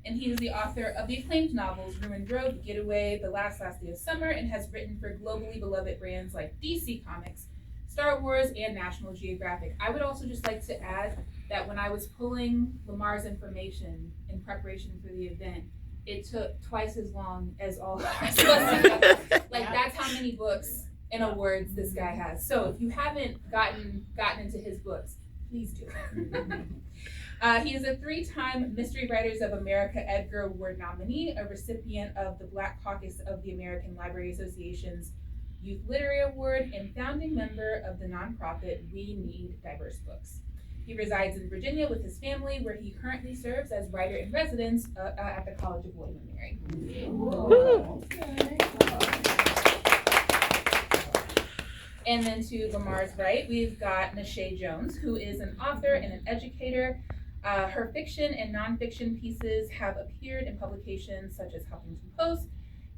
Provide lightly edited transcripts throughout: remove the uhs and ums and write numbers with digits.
and he is the author of the acclaimed novels Ruined Road, Getaway, The Last Day of Summer, and has written for globally beloved brands like DC Comics, Star Wars, and National Geographic. I would also just like to add that when I was pulling Lamar's information in preparation for the event, it took twice as long as all the rest of us together. Like, that's how many books and awards this guy has. So if you haven't gotten into his books, please do. He is a 3-time Mystery Writers of America Edgar Award nominee, a recipient of the Black Caucus of the American Library Association's Youth Literary Award, and founding member of the nonprofit We Need Diverse Books. He resides in Virginia with his family, where he currently serves as writer-in-residence at the College of William and Mary. And then to Lamar's right, we've got Nashae Jones, who is an author and an educator. Her fiction and nonfiction pieces have appeared in publications such as Huffington Post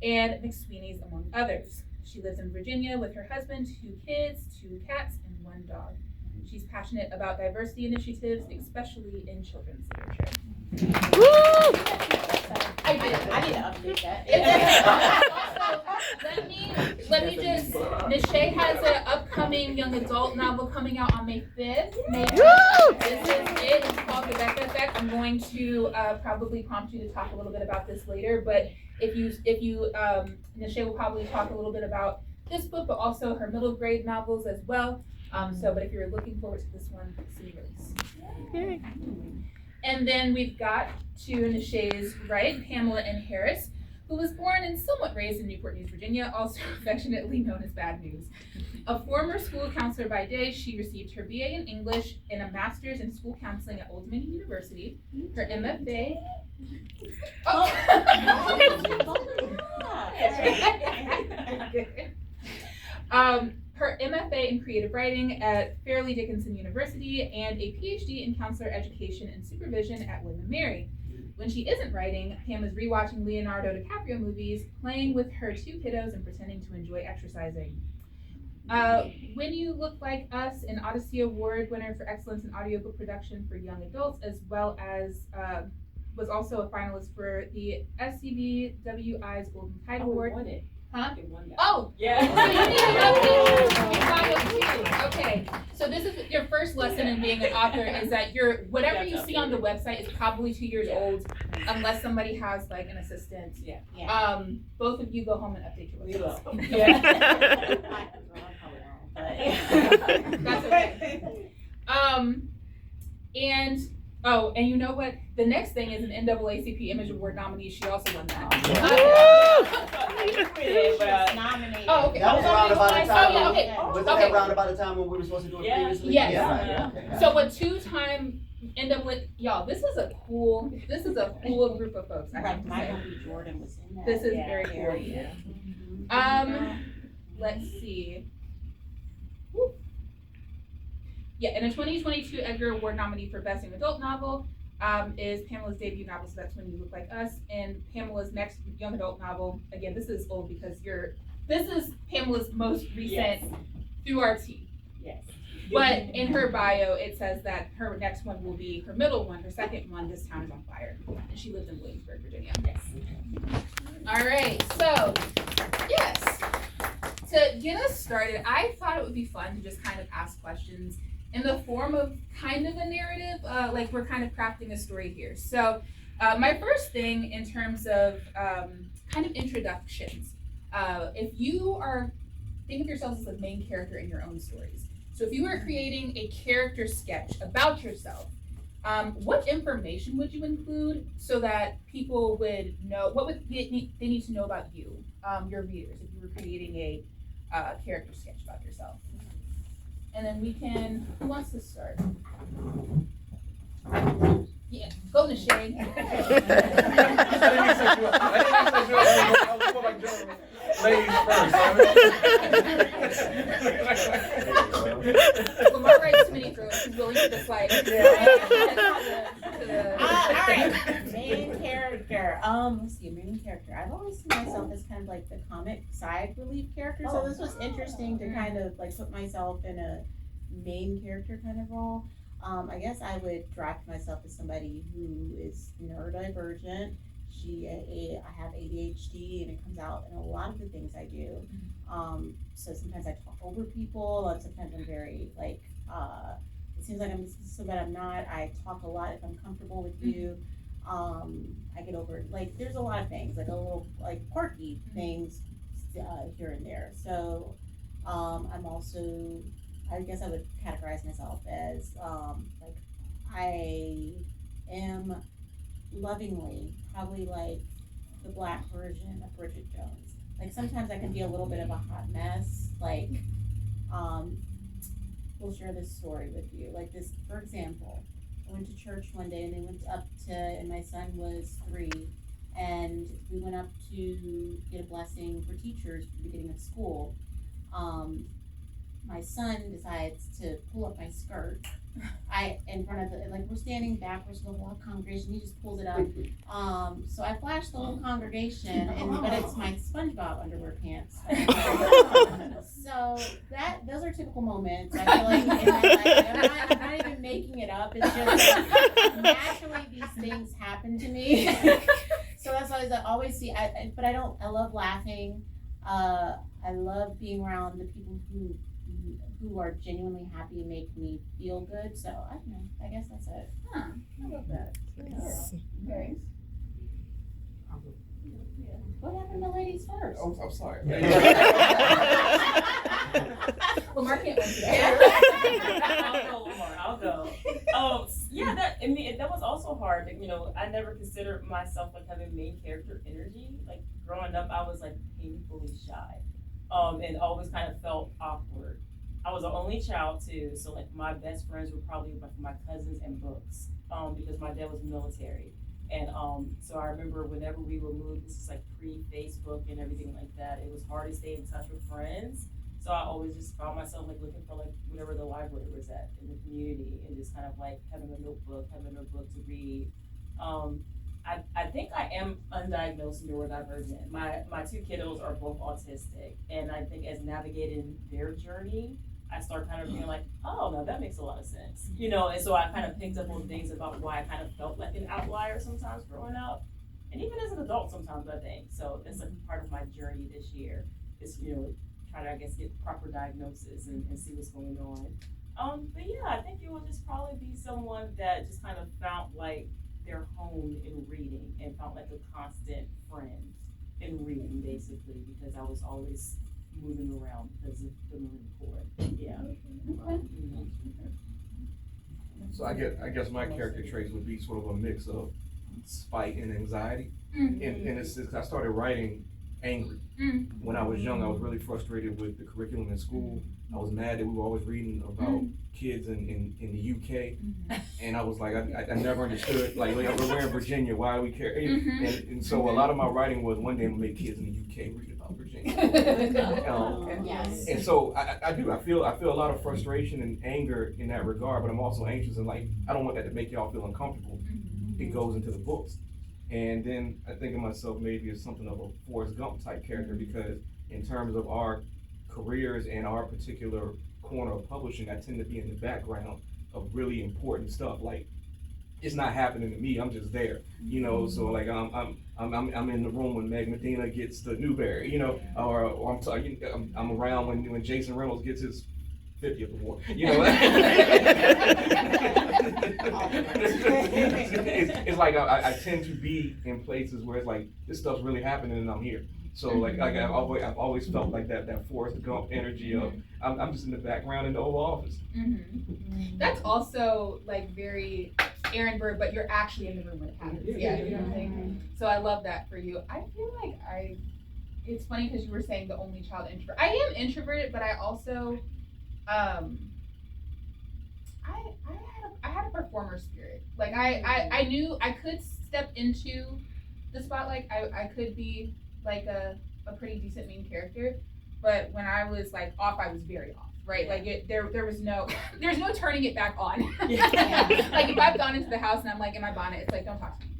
and McSweeney's, among others. She lives in Virginia with her husband, 2 kids, 2 cats, and 1 dog. She's passionate about diversity initiatives, especially in children's literature. I need to update that. Also, let me just, Nashae has an upcoming young adult novel coming out on May 5th. This is it. It's called The Becca Effect. I'm going to probably prompt you to talk a little bit about this later, but if you Nashae will probably talk a little bit about this book, but also her middle grade novels as well. But if you're looking forward to this one, soon release. Okay. And then we've got to Nashae's right, Pamela N. Harris, who was born and somewhat raised in Newport News, Virginia, also affectionately known as Bad News. A former school counselor by day, she received her BA in English and a master's in school counseling at Old Dominion University. Her MFA. Her MFA in creative writing at Fairleigh Dickinson University, and a PhD in counselor education and supervision at William and Mary. When she isn't writing, Pam is rewatching Leonardo DiCaprio movies, playing with her 2 kiddos, and pretending to enjoy exercising. When You Look Like Us, an Odyssey Award winner for excellence in audiobook production for young adults, as well as was also a finalist for the SCBWI's Golden Kite Award. Won it. Huh? It won that. Oh! Yeah. Okay, so this is your first lesson in being an author, is that whatever you see on the website is probably 2 years old, unless somebody has like an assistant. Yeah. Both of you go home and update your website. We will. Yeah. That's okay. And you know what? The next thing is an NAACP Image Award nominee. She also won that. Nominated. Oh, okay. That was around about the time. Oh, yeah, okay. Was that around about the time when we were supposed to do it previously? Yes. Yeah. So a 2-time NAACP, y'all, this is a cool group of folks. I have to say. Michael B. Jordan was in that. This is very cool. Yeah. Let's see. Woo. Yeah, and a 2022 Edgar Award nominee for Best Young Adult Novel is Pamela's debut novel, so that's When You Look Like Us. And Pamela's next young adult novel, again, this is old because this is Pamela's most recent through our tea. Yes. But in her bio, it says that her next one will be her middle one, her second one, This Town is on Fire. And she lives in Williamsburg, Virginia. Yes. All right, so, yes. To get us started, I thought it would be fun to just kind of ask questions in the form of kind of a narrative, like we're kind of crafting a story here. So my first thing in terms of kind of introductions, if you think of yourselves as the main character in your own stories. So if you were creating a character sketch about yourself, what information would you include so that people would know, what would they need to know about you, your readers, if you were creating a character sketch about yourself? And then who wants to start? Yeah, go Nashae. Lamar writes many throws. He's willing to just like. Alright. Main character. Let's see, main character. I've always seen myself as kind of like the comic side relief character. So this was interesting to kind of like put myself in a main character kind of role. I guess I would draft myself as somebody who is neurodivergent. I have ADHD, and it comes out in a lot of the things I do. So sometimes I talk over people, and sometimes I'm very like, it seems like I'm so, but I'm not. I talk a lot if I'm comfortable with you. I get over, like, there's a lot of things, like a little, like, quirky things here and there. So, I'm also, I guess I would categorize myself as, like, I am lovingly probably like the Black version of Bridget Jones. Like, sometimes I can be a little bit of a hot mess. Like, we'll share this story with you. Like this, for example, I went to church one day and they went up to, and my son was 3, and we went up to get a blessing for teachers for the beginning of school. My son decides to pull up my skirt. In front of the, like, we're standing backwards with the whole congregation, he just pulls it up. So I flashed the whole congregation, but it's my SpongeBob underwear pants. So those are typical moments. I feel like in my life, I'm not even making it up. It's just like, naturally these things happen to me. So that's why I always see. But I love laughing. I love being around the people who are genuinely happy and make me feel good. So I don't know. I guess that's it. Huh. I love that. Okay. What happened to ladies first? Oh, I'm sorry. Lamar can't win today. I'll go, Lamar. I'll go. Yeah, that was also hard. You know, I never considered myself like having main character energy. Like growing up, I was like painfully shy, and always kind of felt awkward. I was the only child too, so like my best friends were probably my cousins and books, because my dad was military. And so I remember whenever we would move, this is like pre-Facebook and everything like that, it was hard to stay in touch with friends. So I always just found myself like looking for like whatever the library was at in the community, and just kind of like having a notebook to read. I think I am undiagnosed neurodivergent. My 2 kiddos are both autistic, and I think as navigating their journey, I start kind of being like, oh, no, that makes a lot of sense, you know. And so I kind of picked up on things about why I kind of felt like an outlier sometimes growing up, and even as an adult sometimes, I think. So that's like part of my journey this year is, you know, try to, I guess, get proper diagnosis and see what's going on. But yeah, I think it would just probably be someone that just kind of found like their home in reading and found like a constant friend in reading, basically, because I was always moving around because of the Marine Corps. Yeah. So I guess my character traits would be sort of a mix of spite and anxiety. And it's I started writing angry. When I was young, I was really frustrated with the curriculum in school. I was mad that we were always reading about kids in the UK, and I was like, I never understood, like we're in Virginia, why do we care? And so a lot of my writing was, one day I'm gonna make kids in the UK read about Virginia. Yes. And so I feel a lot of frustration and anger in that regard, but I'm also anxious and like, I don't want that to make y'all feel uncomfortable. It goes into the books. And then I think of myself maybe as something of a Forrest Gump type character, because in terms of our careers and our particular corner of publishing, I tend to be in the background of really important stuff. Like, it's not happening to me, I'm just there, you know. So like I'm in the room when Meg Medina gets the Newbery, you know, or I'm around when Jason Reynolds gets his 50th award, you know. It's like I tend to be in places where it's like, this stuff's really happening and I'm here. So like I've always felt like that Forrest Gump energy of I'm just in the background in the Oval Office. That's also like very Aaron Burr, but you're actually in the room when it happens. Yeah, you know what I'm saying? So I love that for you. I feel like it's funny because you were saying the only child introvert. I am introverted, but I also I had a performer spirit. Like I knew I could step into the spotlight. I could be like a pretty decent main character, but when I was like off, I was very off. Right, like there was there's no turning it back on. Like if I've gone into the house and I'm like in my bonnet, it's like, don't talk to me.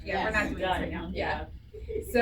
We're not doing this right now. Yeah. So